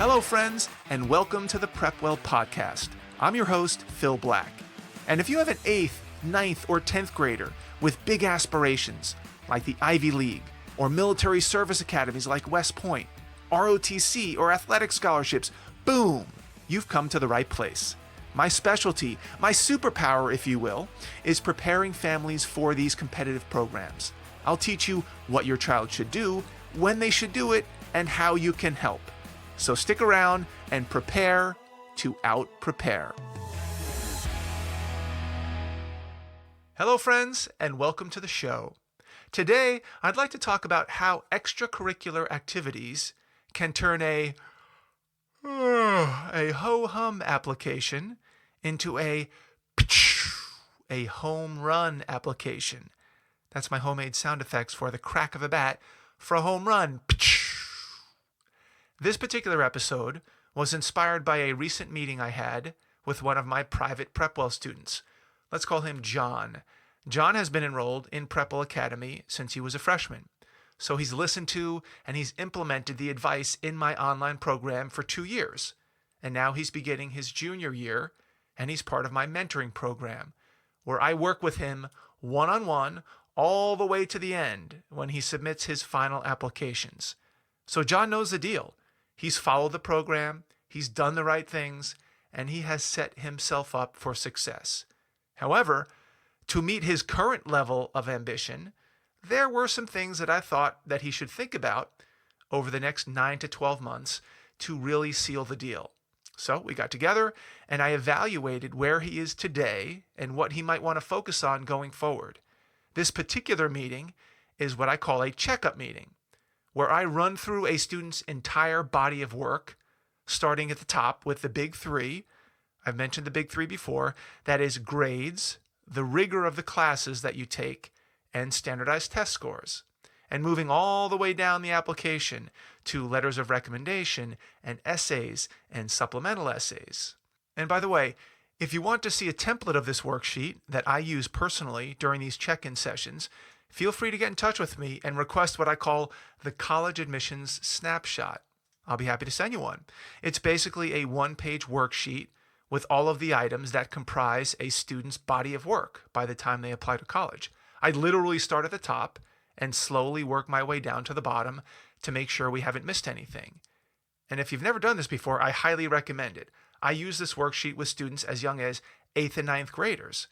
Hello, friends, and welcome to the PrepWell podcast. I'm your host, Phil Black. And if you have an 8th, 9th, or 10th grader with big aspirations, like the Ivy League, or military service academies like West Point, ROTC, or athletic scholarships, boom, you've come to the right place. My specialty, my superpower, if you will, is preparing families for these competitive programs. I'll teach you what your child should do, when they should do it, and how you can help. So stick around and prepare to out-prepare. Hello, friends, and welcome to the show. Today, I'd like to talk about how extracurricular activities can turn a ho-hum application into a home run application. That's my homemade sound effects for the crack of a bat for a home run. This particular episode was inspired by a recent meeting I had with one of my private PrepWell students. Let's call him John. John has been enrolled in PrepWell Academy since he was a freshman. So he's listened to and he's implemented the advice in my online program for 2 years. And now he's beginning his junior year, and he's part of my mentoring program, where I work with him one-on-one all the way to the end when he submits his final applications. So John knows the deal. He's followed the program, he's done the right things, and he has set himself up for success. However, to meet his current level of ambition, there were some things that I thought that he should think about over the next 9 to 12 months to really seal the deal. So we got together and I evaluated where he is today and what he might want to focus on going forward. This particular meeting is what I call a checkup meeting, where I run through a student's entire body of work, starting at the top with the big three. I've mentioned the big three before. That is grades, the rigor of the classes that you take, and standardized test scores. And moving all the way down the application to letters of recommendation and essays and supplemental essays. And by the way, if you want to see a template of this worksheet that I use personally during these check-in sessions, feel free to get in touch with me and request what I call the college admissions snapshot. I'll be happy to send you one. It's basically a one-page worksheet with all of the items that comprise a student's body of work by the time they apply to college. I literally start at the top and slowly work my way down to the bottom to make sure we haven't missed anything. And if you've never done this before, I highly recommend it. I use this worksheet with students as young as 8th and 9th graders.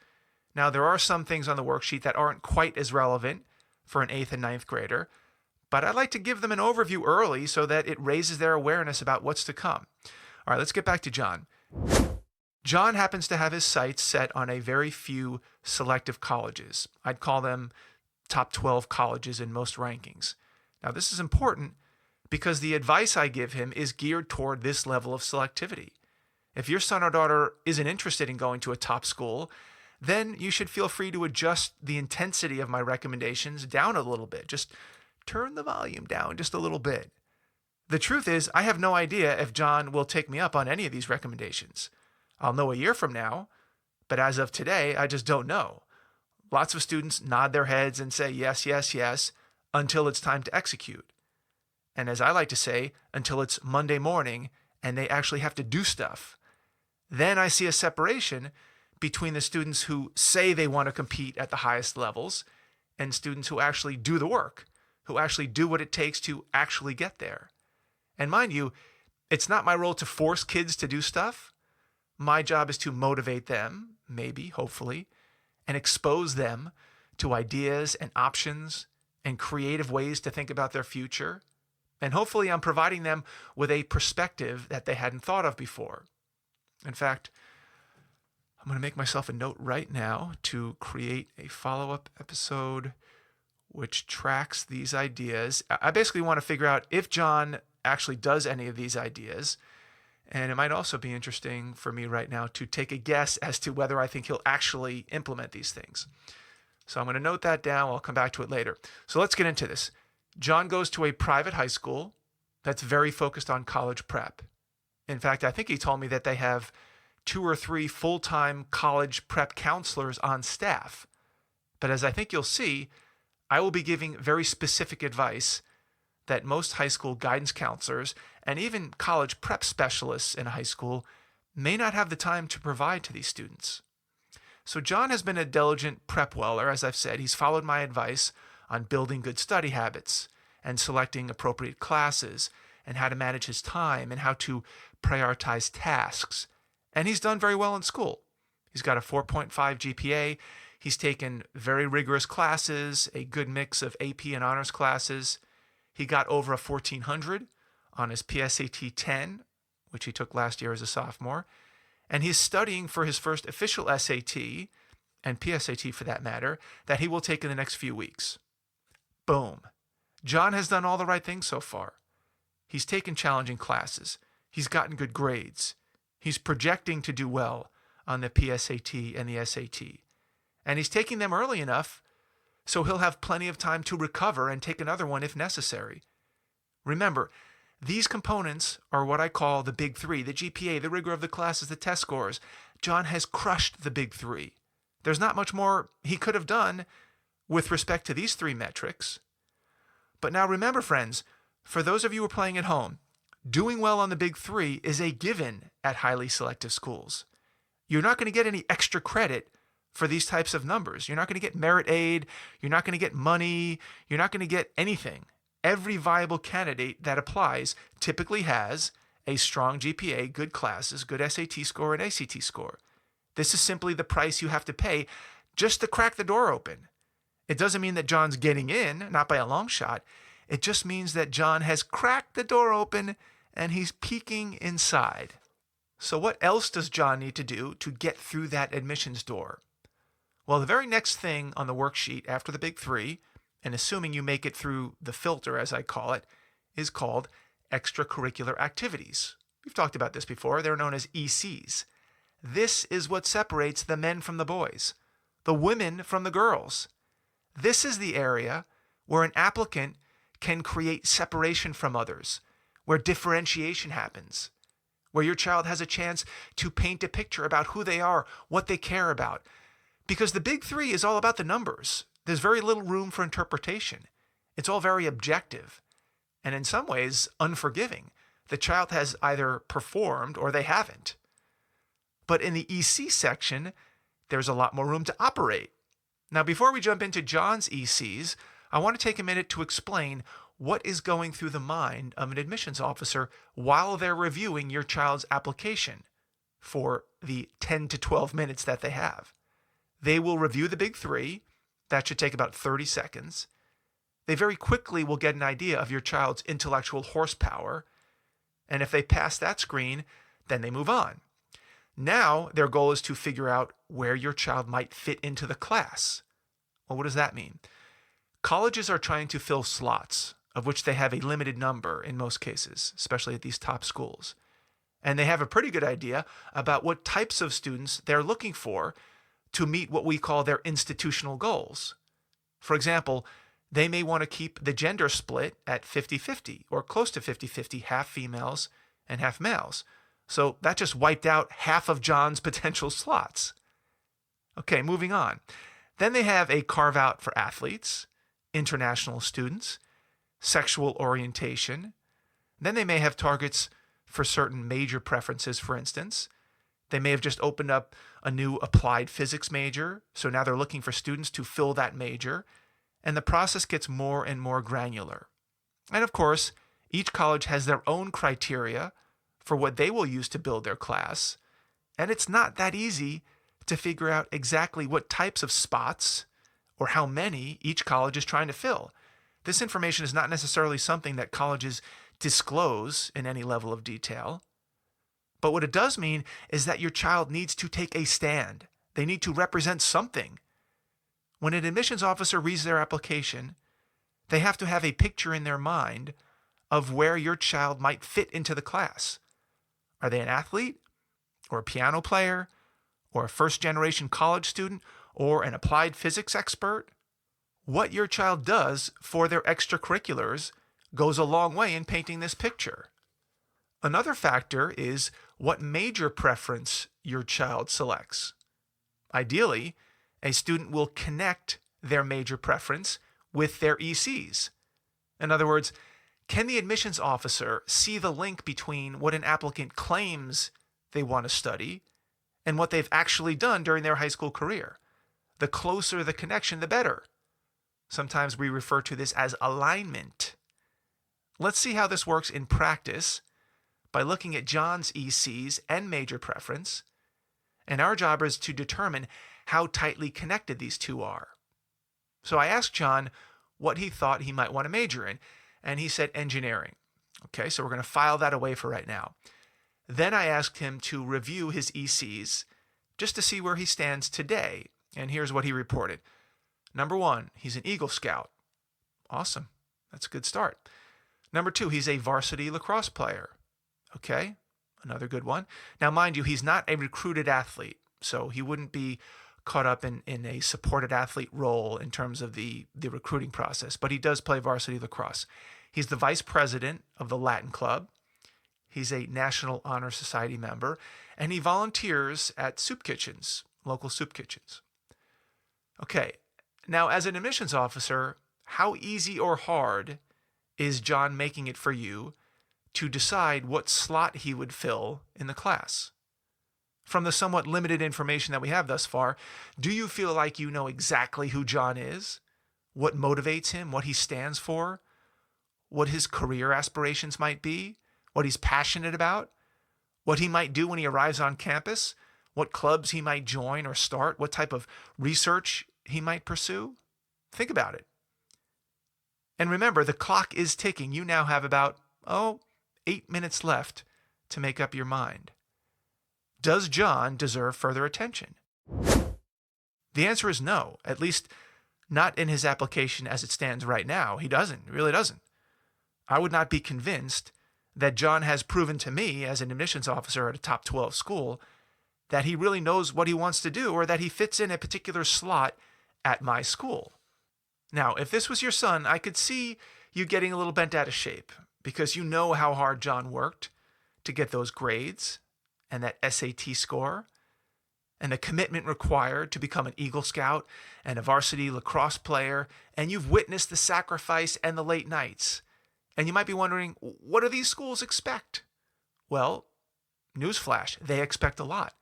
Now, there are some things on the worksheet that aren't quite as relevant for an 8th and 9th grader, but I like to give them an overview early so that it raises their awareness about what's to come. All right, let's get back to John. John happens to have his sights set on a very few selective colleges. I'd call them top 12 colleges in most rankings. Now, this is important because the advice I give him is geared toward this level of selectivity. If your son or daughter isn't interested in going to a top school, then you should feel free to adjust the intensity of my recommendations down a little bit. Just turn the volume down just a little bit. The truth is, I have no idea if John will take me up on any of these recommendations. I'll know a year from now, but as of today, I just don't know. Lots of students nod their heads and say yes, yes, yes, until it's time to execute. And as I like to say, until it's Monday morning and they actually have to do stuff. Then I see a separation between the students who say they want to compete at the highest levels and students who actually do the work, who actually do what it takes to actually get there. And mind you, it's not my role to force kids to do stuff. My job is to motivate them, maybe, hopefully, and expose them to ideas and options and creative ways to think about their future. And hopefully I'm providing them with a perspective that they hadn't thought of before. In fact, I'm going to make myself a note right now to create a follow-up episode which tracks these ideas. I basically want to figure out if John actually does any of these ideas. And it might also be interesting for me right now to take a guess as to whether I think he'll actually implement these things. So I'm going to note that down. I'll come back to it later. So let's get into this. John goes to a private high school that's very focused on college prep. In fact, I think he told me that they have 2 or 3 full-time college prep counselors on staff. But as I think you'll see, I will be giving very specific advice that most high school guidance counselors and even college prep specialists in high school may not have the time to provide to these students. So John has been a diligent PrepWeller, as I've said. He's followed my advice on building good study habits and selecting appropriate classes and how to manage his time and how to prioritize tasks. And he's done very well in school. He's got a 4.5 GPA. He's taken very rigorous classes, a good mix of AP and honors classes. He got over a 1400 on his PSAT 10, which he took last year as a sophomore. And he's studying for his first official SAT, and PSAT for that matter, that he will take in the next few weeks. Boom. John has done all the right things so far. He's taken challenging classes. He's gotten good grades. He's projecting to do well on the PSAT and the SAT. And he's taking them early enough so he'll have plenty of time to recover and take another one if necessary. Remember, these components are what I call the big three: the GPA, the rigor of the classes, the test scores. John has crushed the big three. There's not much more he could have done with respect to these three metrics. But now remember, friends, for those of you who are playing at home, doing well on the big three is a given at highly selective schools. You're not going to get any extra credit for these types of numbers. You're not going to get merit aid. You're not going to get money. You're not going to get anything. Every viable candidate that applies typically has a strong GPA, good classes, good SAT score, and ACT score. This is simply the price you have to pay just to crack the door open. It doesn't mean that John's getting in, not by a long shot. It just means that John has cracked the door open and he's peeking inside. So what else does John need to do to get through that admissions door? Well, the very next thing on the worksheet after the big three, and assuming you make it through the filter, as I call it, is called extracurricular activities. We've talked about this before. They're known as ECs. This is what separates the men from the boys, the women from the girls. This is the area where an applicant can create separation from others, where differentiation happens, where your child has a chance to paint a picture about who they are, what they care about. Because the big three is all about the numbers. There's very little room for interpretation. It's all very objective and in some ways unforgiving. The child has either performed or they haven't. But in the EC section, there's a lot more room to operate. Now, before we jump into John's ECs, I want to take a minute to explain what is going through the mind of an admissions officer while they're reviewing your child's application for the 10 to 12 minutes that they have. They will review the big three. That should take about 30 seconds. They very quickly will get an idea of your child's intellectual horsepower. And if they pass that screen, then they move on. Now, their goal is to figure out where your child might fit into the class. Well, what does that mean? Colleges are trying to fill slots, of which they have a limited number in most cases, especially at these top schools. And they have a pretty good idea about what types of students they're looking for to meet what we call their institutional goals. For example, they may want to keep the gender split at 50-50 or close to 50-50, half females and half males. So that just wiped out half of John's potential slots. Okay, moving on. Then they have a carve out for athletes, international students, sexual orientation. Then they may have targets for certain major preferences, for instance. They may have just opened up a new applied physics major, so now they're looking for students to fill that major, and the process gets more and more granular. And of course, each college has their own criteria for what they will use to build their class, and it's not that easy to figure out exactly what types of spots or how many each college is trying to fill. This information is not necessarily something that colleges disclose in any level of detail. But what it does mean is that your child needs to take a stand. They need to represent something. When an admissions officer reads their application, they have to have a picture in their mind of where your child might fit into the class. Are they an athlete, or a piano player, or a first-generation college student, or an applied physics expert? What your child does for their extracurriculars goes a long way in painting this picture. Another factor is what major preference your child selects. Ideally, a student will connect their major preference with their ECs. In other words, Can the admissions officer see the link between what an applicant claims they want to study and what they've actually done during their high school career? The closer the connection, the better. Sometimes we refer to this as alignment. Let's see how this works in practice by looking at John's ECs and major preference, and our job is to determine how tightly connected these two are. So I asked John what he thought he might want to major in, and he said engineering. Okay, so we're going to file that away for right now. Then I asked him to review his ECs just to see where he stands today, and here's what he reported. Number 1, he's an Eagle Scout. Awesome, that's a good start. Number 2, he's a varsity lacrosse player. Okay, another good one. Now, mind you, he's not a recruited athlete, so he wouldn't be caught up in a supported athlete role in terms of the recruiting process, but he does play varsity lacrosse. He's the vice president of the Latin Club. He's a National Honor Society member, and he volunteers at soup kitchens, local soup kitchens. Okay, now as an admissions officer, how easy or hard is John making it for you to decide what slot he would fill in the class? From the somewhat limited information that we have thus far, do you feel like you know exactly who John is, what motivates him, what he stands for, what his career aspirations might be, what he's passionate about, what he might do when he arrives on campus, what clubs he might join or start, what type of research he might pursue? Think about it. And remember, the clock is ticking. You now have about, 8 minutes left to make up your mind. Does John deserve further attention? The answer is no, at least not in his application as it stands right now. He doesn't, really doesn't. I would not be convinced that John has proven to me as an admissions officer at a top 12 school that he really knows what he wants to do or that he fits in a particular slot at my school. Now, if this was your son, I could see you getting a little bent out of shape because you know how hard John worked to get those grades and that SAT score and the commitment required to become an Eagle Scout and a varsity lacrosse player, and you've witnessed the sacrifice and the late nights. And you might be wondering, what do these schools expect? Well, newsflash, they expect a lot.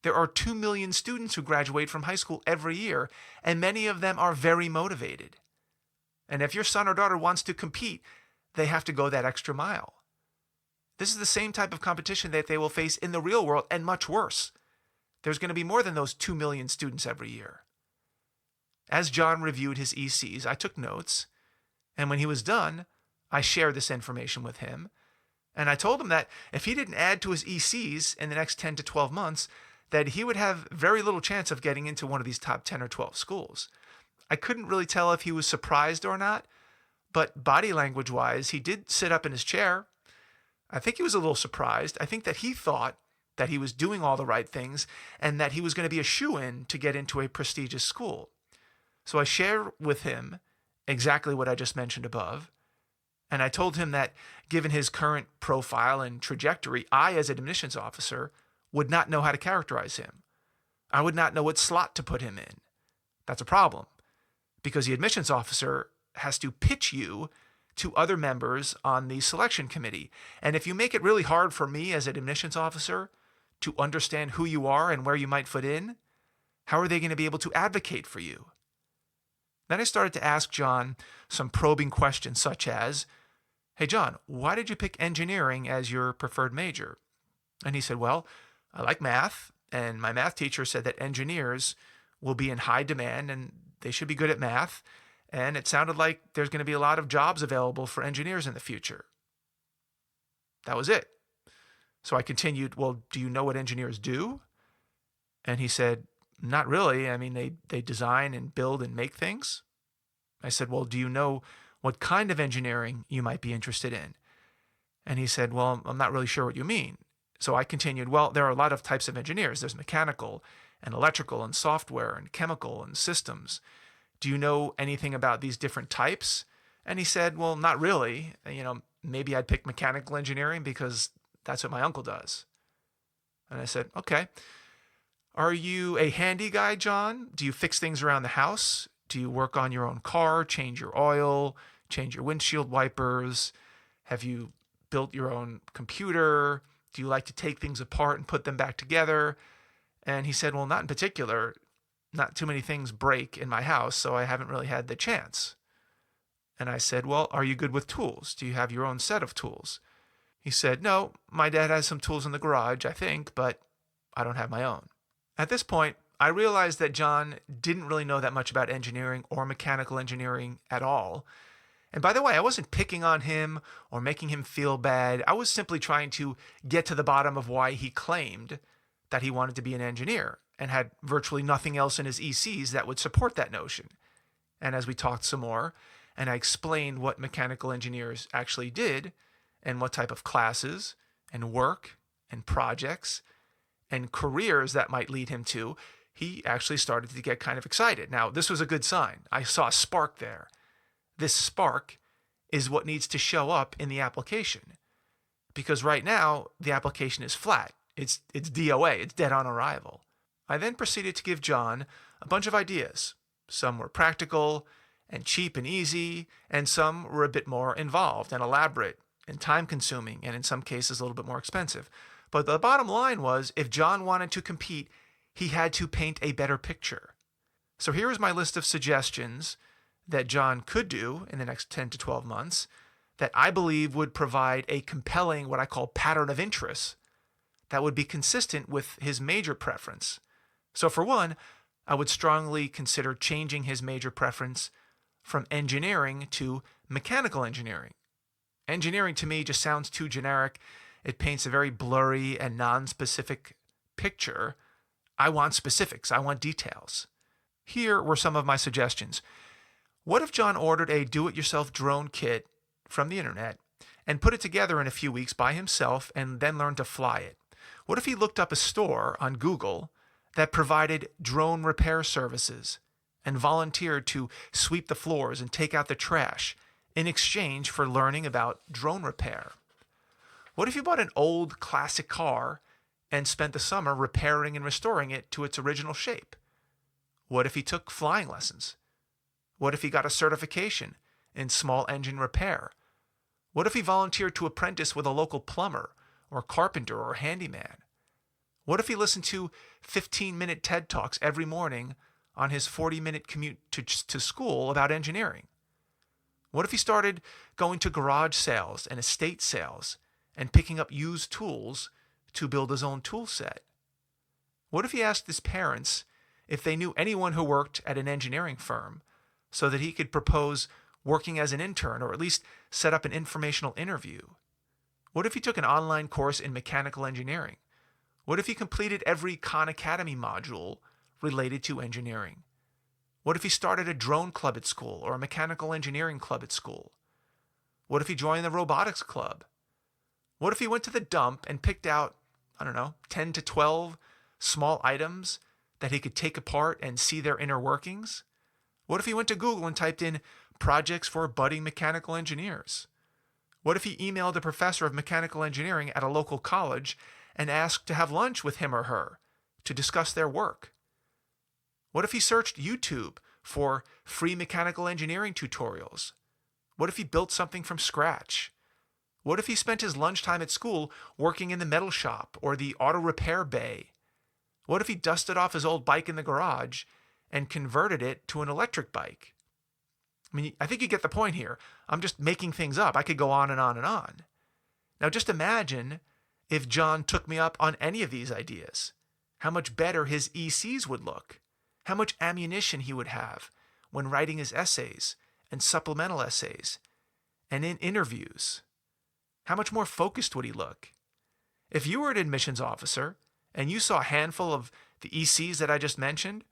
There are 2 million students who graduate from high school every year, and many of them are very motivated. And if your son or daughter wants to compete, they have to go that extra mile. This is the same type of competition that they will face in the real world, and much worse. There's going to be more than those 2 million students every year. As John reviewed his ECs, I took notes, and when he was done, I shared this information with him, and I told him that if he didn't add to his ECs in the next 10 to 12 months, that he would have very little chance of getting into one of these top 10 or 12 schools. I couldn't really tell if he was surprised or not, but body language-wise, he did sit up in his chair. I think he was a little surprised. I think that he thought that he was doing all the right things and that he was going to be a shoo-in to get into a prestigious school. So I shared with him exactly what I just mentioned above, and I told him that given his current profile and trajectory, I, as an admissions officer, would not know how to characterize him. I would not know what slot to put him in. That's a problem, because the admissions officer has to pitch you to other members on the selection committee. And if you make it really hard for me as an admissions officer to understand who you are and where you might fit in, how are they going to be able to advocate for you? Then I started to ask John some probing questions such as, hey John, why did you pick engineering as your preferred major? And he said, well, I like math, and my math teacher said that engineers will be in high demand and they should be good at math, and it sounded like there's going to be a lot of jobs available for engineers in the future. That was it. So I continued, well, do you know what engineers do? And he said, not really. I mean, they design and build and make things. I said, well, do you know what kind of engineering you might be interested in? And he said, well, I'm not really sure what you mean. So I continued, well, there are a lot of types of engineers. There's mechanical and electrical and software and chemical and systems. Do you know anything about these different types? And he said, well, not really. Maybe I'd pick mechanical engineering because that's what my uncle does. And I said, okay. Are you a handy guy, John? Do you fix things around the house? Do you work on your own car, change your oil, change your windshield wipers? Have you built your own computer? Do you like to take things apart and put them back together? And he said, well, not in particular. Not too many things break in my house, so I haven't really had the chance. And I said, well, are you good with tools? Do you have your own set of tools? He said, no, my dad has some tools in the garage, I think, but I don't have my own. At this point, I realized that John didn't really know that much about engineering or mechanical engineering at all. And by the way, I wasn't picking on him or making him feel bad. I was simply trying to get to the bottom of why he claimed that he wanted to be an engineer and had virtually nothing else in his ECs that would support that notion. And as we talked some more, and I explained what mechanical engineers actually did and what type of classes and work and projects and careers that might lead him to, he actually started to get kind of excited. Now, this was a good sign. I saw a spark there. This spark is what needs to show up in the application. Because right now, the application is flat. It's DOA. It's dead on arrival. I then proceeded to give John a bunch of ideas. Some were practical and cheap and easy, and some were a bit more involved and elaborate and time-consuming, and in some cases a little bit more expensive. But the bottom line was, if John wanted to compete, he had to paint a better picture. So here is my list of suggestions that John could do in the next 10 to 12 months that I believe would provide a compelling, what I call pattern of interest, that would be consistent with his major preference. So for one, I would strongly consider changing his major preference from engineering to mechanical engineering. Engineering to me just sounds too generic. It paints a very blurry and non-specific picture. I want specifics. I want details. Here were some of my suggestions. What if John ordered a do-it-yourself drone kit from the internet and put it together in a few weeks by himself and then learned to fly it? What if he looked up a store on Google that provided drone repair services and volunteered to sweep the floors and take out the trash in exchange for learning about drone repair? What if you bought an old classic car and spent the summer repairing and restoring it to its original shape? What if he took flying lessons? What if he got a certification in small engine repair? What if he volunteered to apprentice with a local plumber or carpenter or handyman? What if he listened to 15-minute TED Talks every morning on his 40-minute commute to school about engineering? What if he started going to garage sales and estate sales and picking up used tools to build his own tool set? What if he asked his parents if they knew anyone who worked at an engineering firm so that he could propose working as an intern or at least set up an informational interview? What if he took an online course in mechanical engineering? What if he completed every Khan Academy module related to engineering? What if he started a drone club at school or a mechanical engineering club at school? What if he joined the robotics club? What if he went to the dump and picked out, 10 to 12 small items that he could take apart and see their inner workings? What if he went to Google and typed in projects for budding mechanical engineers? What if he emailed a professor of mechanical engineering at a local college and asked to have lunch with him or her to discuss their work? What if he searched YouTube for free mechanical engineering tutorials? What if he built something from scratch? What if he spent his lunchtime at school working in the metal shop or the auto repair bay? What if he dusted off his old bike in the garage and converted it to an electric bike? I think you get the point here. I'm just making things up. I could go on and on and on. Now just imagine if John took me up on any of these ideas. How much better his ECs would look. How much ammunition he would have when writing his essays and supplemental essays and in interviews. How much more focused would he look? If you were an admissions officer and you saw a handful of the ECs that I just mentioned,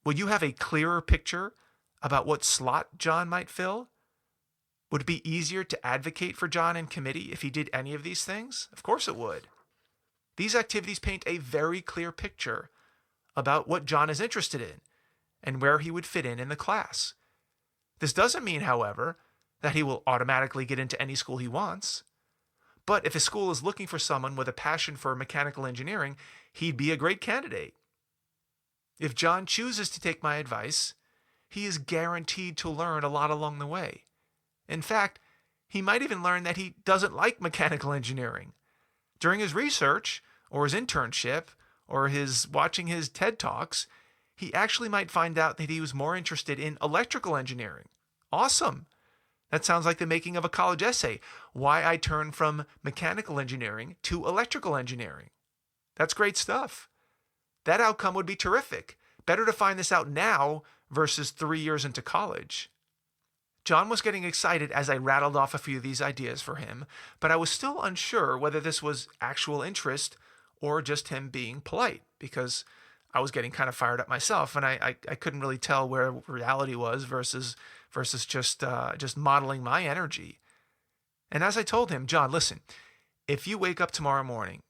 would you have a clearer picture about what slot John might fill? Would it be easier to advocate for John in committee if he did any of these things? Of course it would. These activities paint a very clear picture about what John is interested in and where he would fit in the class. This doesn't mean, however, that he will automatically get into any school he wants. But if a school is looking for someone with a passion for mechanical engineering, he'd be a great candidate. If John chooses to take my advice, he is guaranteed to learn a lot along the way. In fact, he might even learn that he doesn't like mechanical engineering. During his research, or his internship, or his watching his TED Talks, he actually might find out that he was more interested in electrical engineering. Awesome! That sounds like the making of a college essay. Why I turned from mechanical engineering to electrical engineering. That's great stuff. That outcome would be terrific. Better to find this out now versus 3 years into college. John was getting excited as I rattled off a few of these ideas for him, but I was still unsure whether this was actual interest or just him being polite, because I was getting kind of fired up myself, and I couldn't really tell where reality was versus just modeling my energy. And as I told him, John, listen, if you wake up tomorrow morning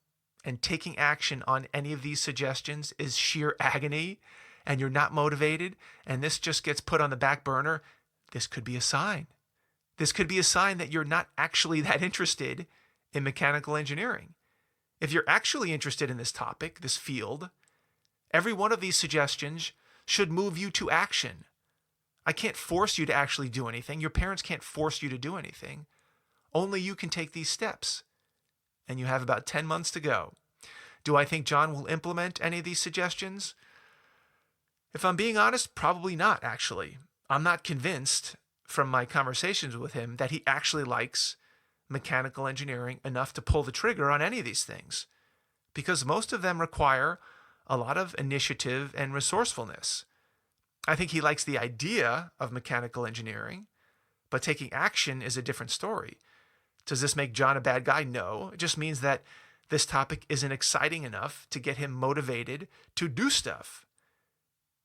and taking action on any of these suggestions is sheer agony, and you're not motivated, and this just gets put on the back burner, this could be a sign. This could be a sign that you're not actually that interested in mechanical engineering. If you're actually interested in this topic, this field, every one of these suggestions should move you to action. I can't force you to actually do anything. Your parents can't force you to do anything. Only you can take these steps. And you have about 10 months to go. Do I think John will implement any of these suggestions? If I'm being honest, probably not, actually. I'm not convinced from my conversations with him that he actually likes mechanical engineering enough to pull the trigger on any of these things, because most of them require a lot of initiative and resourcefulness. I think he likes the idea of mechanical engineering, but taking action is a different story. Does this make John a bad guy? No. It just means that this topic isn't exciting enough to get him motivated to do stuff.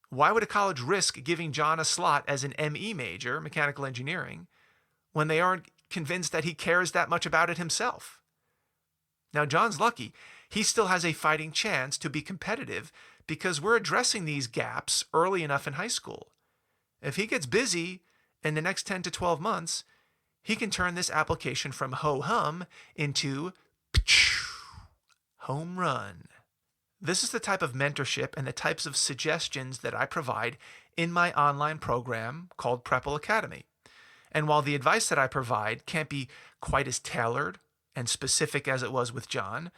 Why would a college risk giving John a slot as an ME major, mechanical engineering, when they aren't convinced that he cares that much about it himself? Now, John's lucky. He still has a fighting chance to be competitive because we're addressing these gaps early enough in high school. If he gets busy in the next 10 to 12 months, he can turn this application from ho-hum into home run. This is the type of mentorship and the types of suggestions that I provide in my online program called PrepWell Academy. And while the advice that I provide can't be quite as tailored and specific as it was with John,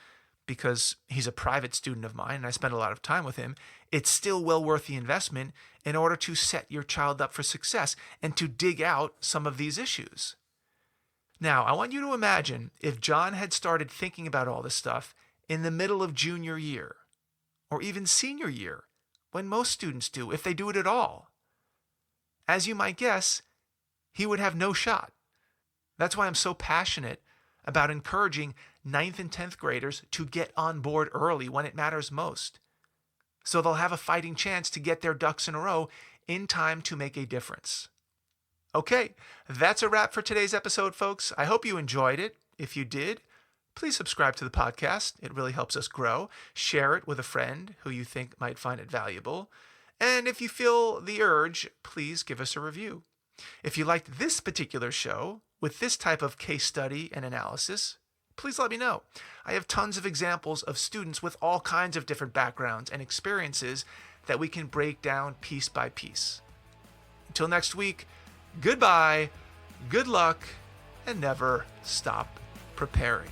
because he's a private student of mine and I spend a lot of time with him, it's still well worth the investment in order to set your child up for success and to dig out some of these issues. Now, I want you to imagine if John had started thinking about all this stuff in the middle of junior year, or even senior year, when most students do, if they do it at all. As you might guess, he would have no shot. That's why I'm so passionate about encouraging 9th and 10th graders to get on board early when it matters most, so they'll have a fighting chance to get their ducks in a row in time to make a difference. Okay, that's a wrap for today's episode, folks. I hope you enjoyed it. If you did, please subscribe to the podcast. It really helps us grow. Share it with a friend who you think might find it valuable. And if you feel the urge, please give us a review. If you liked this particular show with this type of case study and analysis, please let me know. I have tons of examples of students with all kinds of different backgrounds and experiences that we can break down piece by piece. Until next week, goodbye, good luck, and never stop preparing.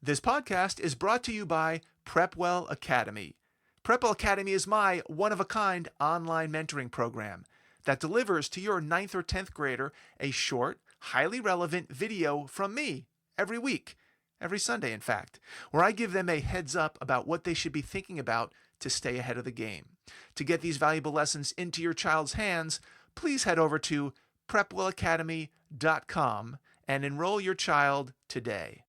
This podcast is brought to you by PrepWell Academy. PrepWell Academy is my one-of-a-kind online mentoring program that delivers to your 9th or 10th grader a short, highly relevant video from me every week, every Sunday in fact, where I give them a heads up about what they should be thinking about to stay ahead of the game. To get these valuable lessons into your child's hands, please head over to PrepWellAcademy.com and enroll your child today.